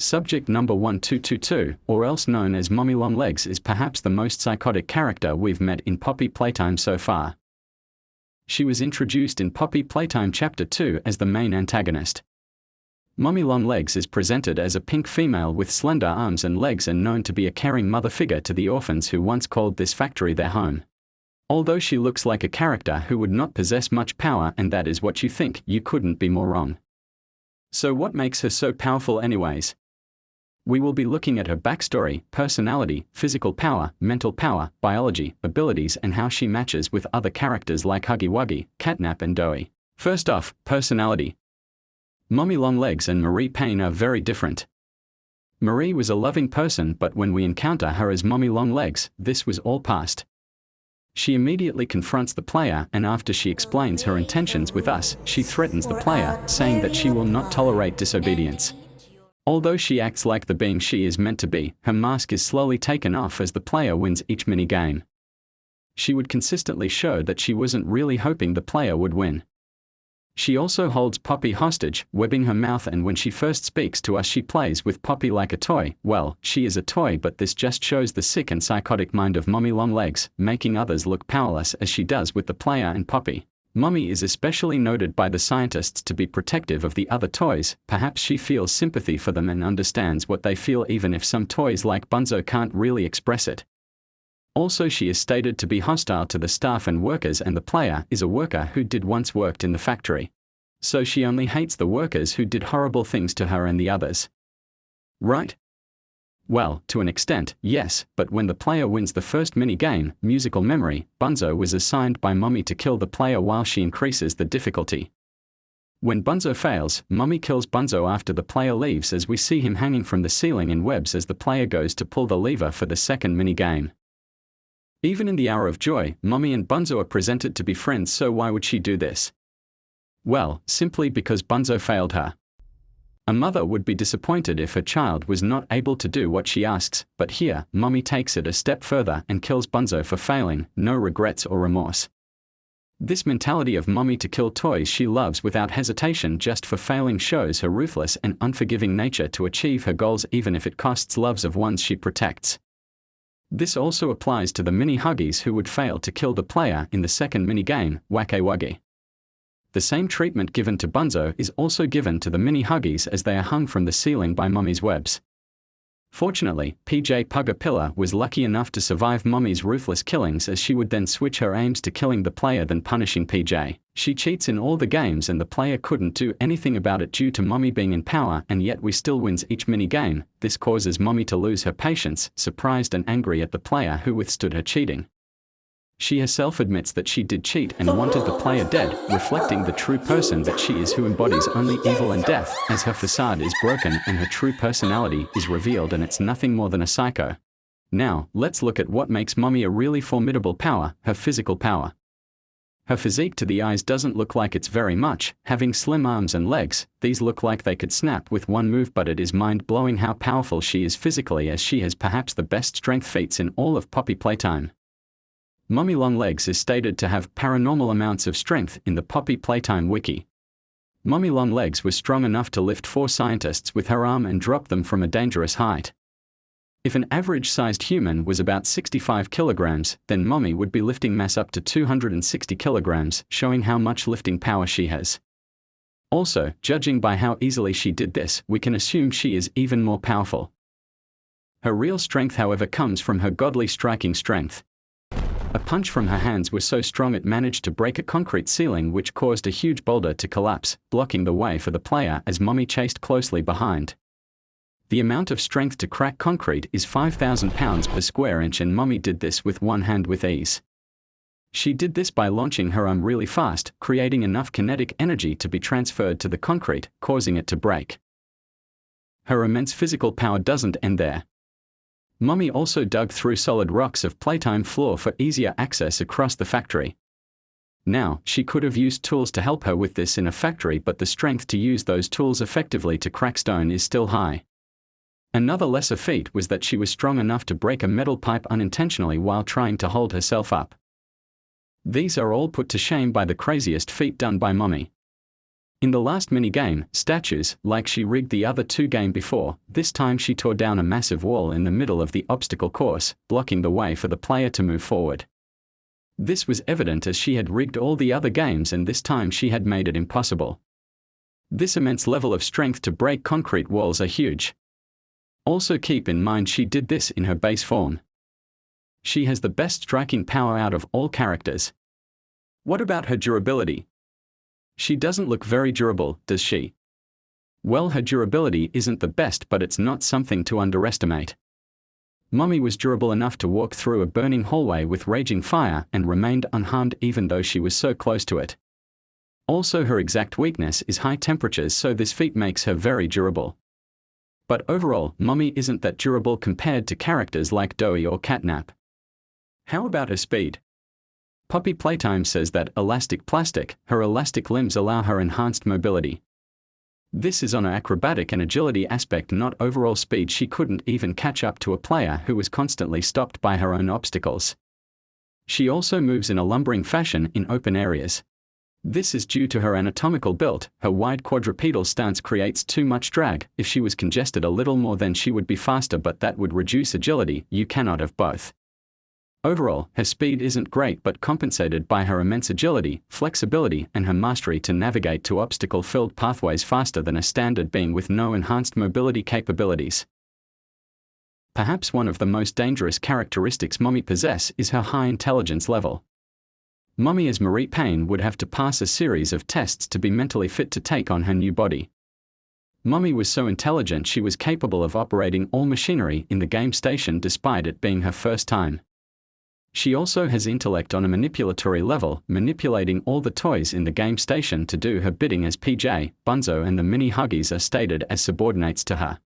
Subject number 1222, or else known as Mommy Longlegs, is perhaps the most psychotic character we've met in Poppy Playtime so far. She was introduced in Poppy Playtime Chapter 2 as the main antagonist. Mommy Longlegs is presented as a pink female with slender arms and legs and known to be a caring mother figure to the orphans who once called this factory their home. Although she looks like a character who would not possess much power, and that is what you think, you couldn't be more wrong. So what makes her so powerful anyways? We will be looking at her backstory, personality, physical power, mental power, biology, abilities, and how she matches with other characters like Huggy Wuggy, Catnap and Doey. First off, personality. Mommy Longlegs and Marie Payne are very different. Marie was a loving person, but when we encounter her as Mommy Longlegs, this was all past. She immediately confronts the player, and after she explains her intentions with us, she threatens the player, saying that she will not tolerate disobedience. Although she acts like the being she is meant to be, her mask is slowly taken off as the player wins each mini-game. She would consistently show that she wasn't really hoping the player would win. She also holds Poppy hostage, webbing her mouth, and when she first speaks to us she plays with Poppy like a toy. Well, she is a toy, but this just shows the sick and psychotic mind of Mommy Longlegs, making others look powerless as she does with the player and Poppy. Mommy is especially noted by the scientists to be protective of the other toys. Perhaps she feels sympathy for them and understands what they feel, even if some toys like Bunzo can't really express it. Also, she is stated to be hostile to the staff and workers, and the player is a worker who did once worked in the factory. So she only hates the workers who did horrible things to her and the others. Right? Well, to an extent, yes, but when the player wins the first mini-game, Musical Memory, Bunzo was assigned by Mommy to kill the player while she increases the difficulty. When Bunzo fails, Mommy kills Bunzo after the player leaves, as we see him hanging from the ceiling in webs as the player goes to pull the lever for the second mini-game. Even in the Hour of Joy, Mommy and Bunzo are presented to be friends, so why would she do this? Well, simply because Bunzo failed her. A mother would be disappointed if her child was not able to do what she asks, but here, Mommy takes it a step further and kills Bunzo for failing, no regrets or remorse. This mentality of Mommy to kill toys she loves without hesitation just for failing shows her ruthless and unforgiving nature to achieve her goals, even if it costs loves of ones she protects. This also applies to the mini Huggies who would fail to kill the player in the second mini-game, Wacky Wuggy. The same treatment given to Bunzo is also given to the mini Huggies as they are hung from the ceiling by Mommy's webs. Fortunately, PJ Pugger Pillar was lucky enough to survive Mommy's ruthless killings, as she would then switch her aims to killing the player than punishing PJ. She cheats in all the games and the player couldn't do anything about it due to Mommy being in power, and yet we still wins each mini-game. This causes Mommy to lose her patience, surprised and angry at the player who withstood her cheating. She herself admits that she did cheat and wanted the player dead, reflecting the true person that she is, who embodies only evil and death, as her facade is broken and her true personality is revealed, and it's nothing more than a psycho. Now, let's look at what makes Mommy a really formidable power: her physical power. Her physique to the eyes doesn't look like it's very much, having slim arms and legs. These look like they could snap with one move, but it is mind-blowing how powerful she is physically, as she has perhaps the best strength feats in all of Poppy Playtime. Mommy Longlegs is stated to have paranormal amounts of strength in the Poppy Playtime wiki. Mommy Longlegs was strong enough to lift 4 scientists with her arm and drop them from a dangerous height. If an average-sized human was about 65 kilograms, then Mommy would be lifting mass up to 260 kilograms, showing how much lifting power she has. Also, judging by how easily she did this, we can assume she is even more powerful. Her real strength, however, comes from her godly striking strength. A punch from her hands was so strong it managed to break a concrete ceiling, which caused a huge boulder to collapse, blocking the way for the player as Mommy chased closely behind. The amount of strength to crack concrete is 5,000 pounds per square inch, and Mommy did this with one hand with ease. She did this by launching her arm really fast, creating enough kinetic energy to be transferred to the concrete, causing it to break. Her immense physical power doesn't end there. Mommy also dug through solid rocks of Playtime floor for easier access across the factory. Now, she could have used tools to help her with this in a factory, but the strength to use those tools effectively to crack stone is still high. Another lesser feat was that she was strong enough to break a metal pipe unintentionally while trying to hold herself up. These are all put to shame by the craziest feat done by Mommy. In the last mini-game, statues, like she rigged the other two game before, this time she tore down a massive wall in the middle of the obstacle course, blocking the way for the player to move forward. This was evident as she had rigged all the other games and this time she had made it impossible. This immense level of strength to break concrete walls are huge. Also keep in mind she did this in her base form. She has the best striking power out of all characters. What about her durability? She doesn't look very durable, does she? Well, her durability isn't the best, but it's not something to underestimate. Mummy was durable enough to walk through a burning hallway with raging fire and remained unharmed even though she was so close to it. Also, her exact weakness is high temperatures, so this feat makes her very durable. But overall, Mummy isn't that durable compared to characters like Doey or Catnap. How about her speed? Poppy Playtime says that elastic plastic, her elastic limbs allow her enhanced mobility. This is on her acrobatic and agility aspect, not overall speed. She couldn't even catch up to a player who was constantly stopped by her own obstacles. She also moves in a lumbering fashion in open areas. This is due to her anatomical build. Her wide quadrupedal stance creates too much drag. If she was congested a little more, then she would be faster, but that would reduce agility. You cannot have both. Overall, her speed isn't great, but compensated by her immense agility, flexibility, and her mastery to navigate to obstacle-filled pathways faster than a standard being with no enhanced mobility capabilities. Perhaps one of the most dangerous characteristics Mummy possesses is her high intelligence level. Mummy as Marie Payne would have to pass a series of tests to be mentally fit to take on her new body. Mummy was so intelligent she was capable of operating all machinery in the game station despite it being her first time. She also has intellect on a manipulatory level, manipulating all the toys in the game station to do her bidding, as PJ, Bunzo and the mini Huggies are stated as subordinates to her.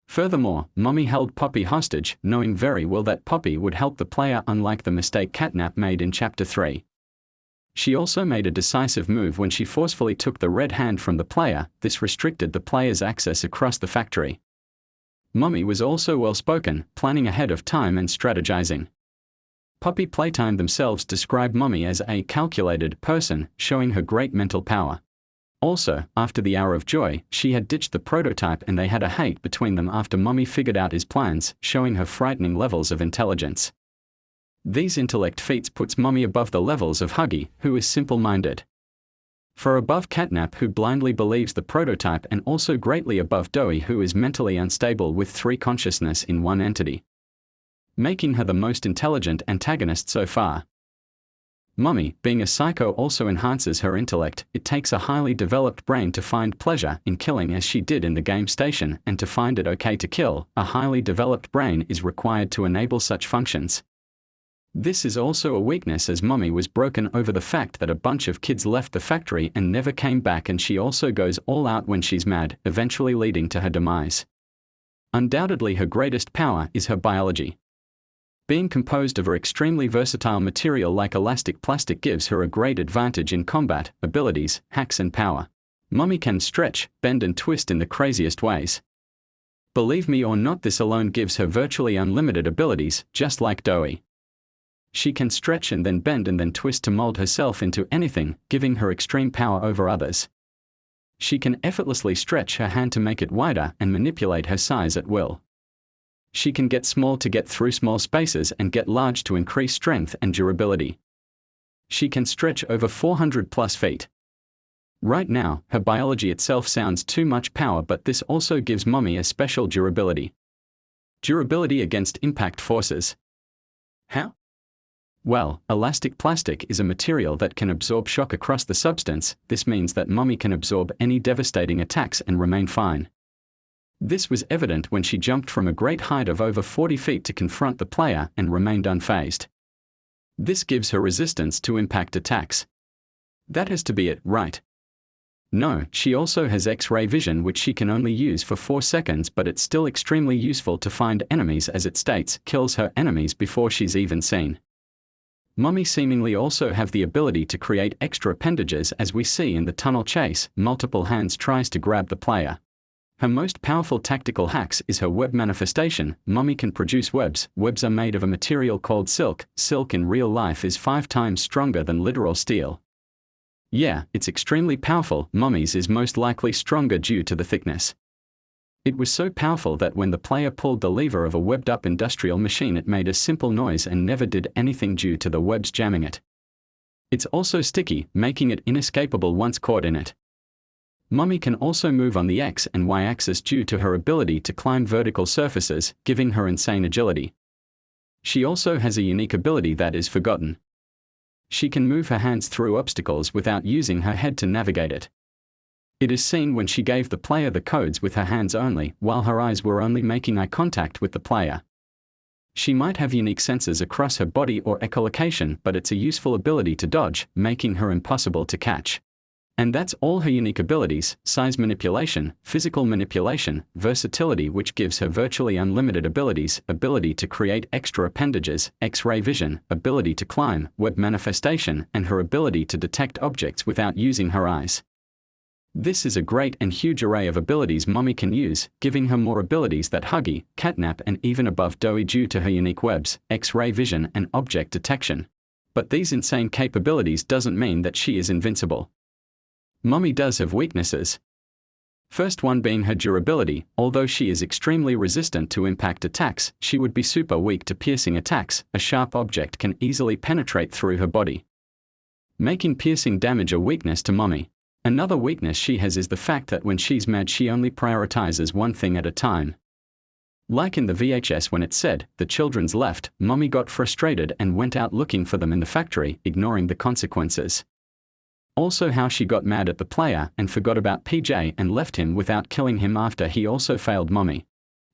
Furthermore, Mummy held Poppy hostage, knowing very well that Poppy would help the player, unlike the mistake Catnap made in Chapter 3. She also made a decisive move when she forcefully took the red hand from the player. This restricted the player's access across the factory. Mummy was also well-spoken, planning ahead of time and strategizing. Poppy Playtime themselves describe Mummy as a calculated person, showing her great mental power. Also, after the Hour of Joy, she had ditched the prototype and they had a hate between them after Mummy figured out his plans, showing her frightening levels of intelligence. These intellect feats puts Mummy above the levels of Huggy, who is simple-minded. For above Catnap, who blindly believes the prototype, and also greatly above Doey, who is mentally unstable with 3 consciousness in one entity, making her the most intelligent antagonist so far. Mummy, being a psycho, also enhances her intellect. It takes a highly developed brain to find pleasure in killing as she did in the game station, and to find it okay to kill, a highly developed brain is required to enable such functions. This is also a weakness, as Mummy was broken over the fact that a bunch of kids left the factory and never came back, and she also goes all out when she's mad, eventually leading to her demise. Undoubtedly her greatest power is her biology. Being composed of her extremely versatile material like elastic plastic gives her a great advantage in combat, abilities, hacks and power. Mummy can stretch, bend and twist in the craziest ways. Believe me or not, this alone gives her virtually unlimited abilities, just like Doey. She can stretch and then bend and then twist to mold herself into anything, giving her extreme power over others. She can effortlessly stretch her hand to make it wider and manipulate her size at will. She can get small to get through small spaces and get large to increase strength and durability. She can stretch over 400 plus feet. Right now, her biology itself sounds too much power, but this also gives Mummy a special durability. Durability against impact forces. How? Well, elastic plastic is a material that can absorb shock across the substance. This means that Mummy can absorb any devastating attacks and remain fine. This was evident when she jumped from a great height of over 40 feet to confront the player and remained unfazed. This gives her resistance to impact attacks. That has to be it, right? No, she also has X-ray vision, which she can only use for 4 seconds, but it's still extremely useful to find enemies, as it states, kills her enemies before she's even seen. Mummy seemingly also have the ability to create extra appendages, as we see in the tunnel chase. Multiple hands tries to grab the player. Her most powerful tactical hacks is her web manifestation. Mummy can produce webs. Webs are made of a material called silk. Silk in real life is 5 times stronger than literal steel. Yeah, it's extremely powerful. Mummy's is most likely stronger due to the thickness. It was so powerful that when the player pulled the lever of a webbed-up industrial machine it made a simple noise and never did anything due to the webs jamming it. It's also sticky, making it inescapable once caught in it. Mummy can also move on the X and Y axis due to her ability to climb vertical surfaces, giving her insane agility. She also has a unique ability that is forgotten. She can move her hands through obstacles without using her head to navigate it. It is seen when she gave the player the codes with her hands only, while her eyes were only making eye contact with the player. She might have unique senses across her body or echolocation, but it's a useful ability to dodge, making her impossible to catch. And that's all her unique abilities: size manipulation, physical manipulation, versatility, which gives her virtually unlimited abilities, ability to create extra appendages, X-ray vision, ability to climb, web manifestation, and her ability to detect objects without using her eyes. This is a great and huge array of abilities Mummy can use, giving her more abilities than Huggy, Catnap, and even above Doey due to her unique webs, X-ray vision, and object detection. But these insane capabilities doesn't mean that she is invincible. Mummy does have weaknesses. First one being her durability. Although she is extremely resistant to impact attacks, she would be super weak to piercing attacks. A sharp object can easily penetrate through her body, making piercing damage a weakness to Mummy. Another weakness she has is the fact that when she's mad she only prioritizes one thing at a time. Like in the VHS when it said, "The children's left," Mummy got frustrated and went out looking for them in the factory, ignoring the consequences. Also how she got mad at the player and forgot about PJ and left him without killing him after he also failed Mummy.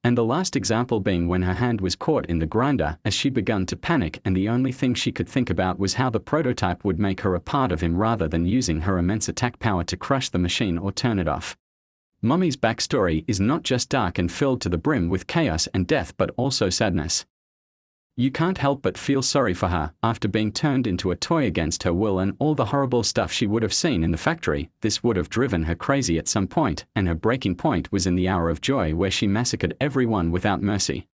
And the last example being when her hand was caught in the grinder as she began to panic, and the only thing she could think about was how the prototype would make her a part of him rather than using her immense attack power to crush the machine or turn it off. Mummy's backstory is not just dark and filled to the brim with chaos and death but also sadness. You can't help but feel sorry for her. After being turned into a toy against her will and all the horrible stuff she would have seen in the factory, this would have driven her crazy at some point, and her breaking point was in the hour of joy where she massacred everyone without mercy.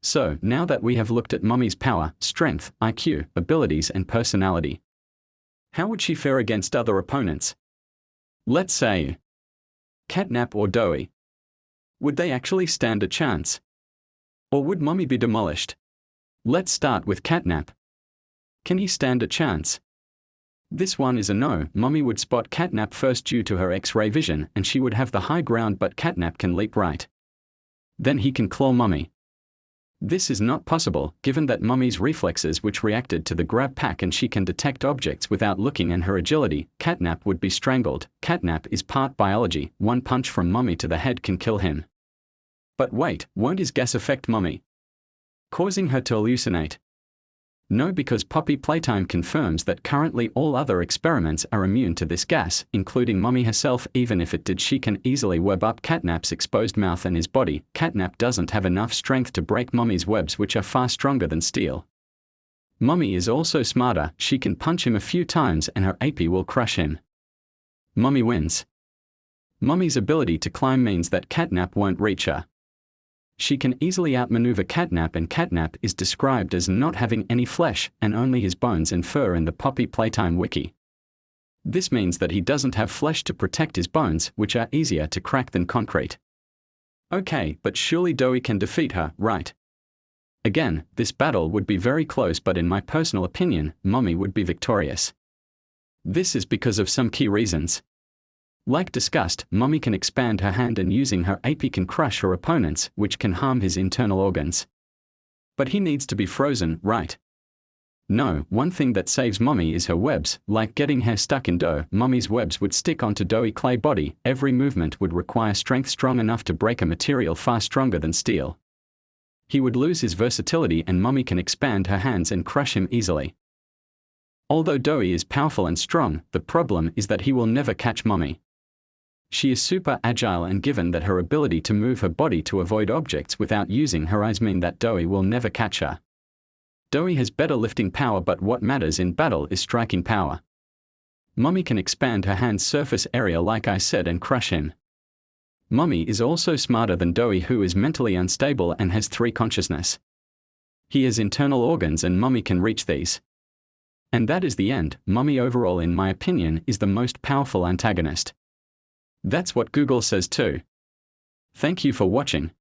So, now that we have looked at Mummy's power, strength, IQ, abilities and personality, how would she fare against other opponents? Let's say Catnap or Doey. Would they actually stand a chance? Or would Mummy be demolished? Let's start with Catnap. Can he stand a chance? This one is a no. Mummy would spot Catnap first due to her X-ray vision, and she would have the high ground, but Catnap can leap right. Then he can claw Mummy. This is not possible, given that Mummy's reflexes which reacted to the grab pack and she can detect objects without looking, and her agility. Catnap would be strangled. Catnap is part biology. One punch from Mummy to the head can kill him. But wait, won't his gas affect Mummy, causing her to hallucinate? No, because Poppy Playtime confirms that currently all other experiments are immune to this gas, including Mummy herself. Even if it did, she can easily web up Catnap's exposed mouth and his body. Catnap doesn't have enough strength to break Mummy's webs, which are far stronger than steel. Mummy is also smarter. She can punch him a few times and her AP will crush him. Mummy wins. Mummy's ability to climb means that Catnap won't reach her. She can easily outmaneuver Catnap, and Catnap is described as not having any flesh and only his bones and fur in the Poppy Playtime wiki. This means that he doesn't have flesh to protect his bones, which are easier to crack than concrete. Okay, but surely Doey can defeat her, right? Again, this battle would be very close, but in my personal opinion, Mummy would be victorious. This is because of some key reasons. Like discussed, Mummy can expand her hand and using her AP can crush her opponents, which can harm his internal organs. But he needs to be frozen, right? No, one thing that saves Mummy is her webs. Like getting hair stuck in dough, Mummy's webs would stick onto Doey clay body. Every movement would require strength strong enough to break a material far stronger than steel. He would lose his versatility, and Mummy can expand her hands and crush him easily. Although Doey is powerful and strong, the problem is that he will never catch Mummy. She is super agile, and given that her ability to move her body to avoid objects without using her eyes mean that Doey will never catch her. Doey has better lifting power, but what matters in battle is striking power. Mummy can expand her hand's surface area like I said and crush him. Mummy is also smarter than Doey, who is mentally unstable and has 3 consciousness. He has internal organs and Mummy can reach these. And that is the end. Mummy overall, in my opinion, is the most powerful antagonist. That's what Google says too. Thank you for watching.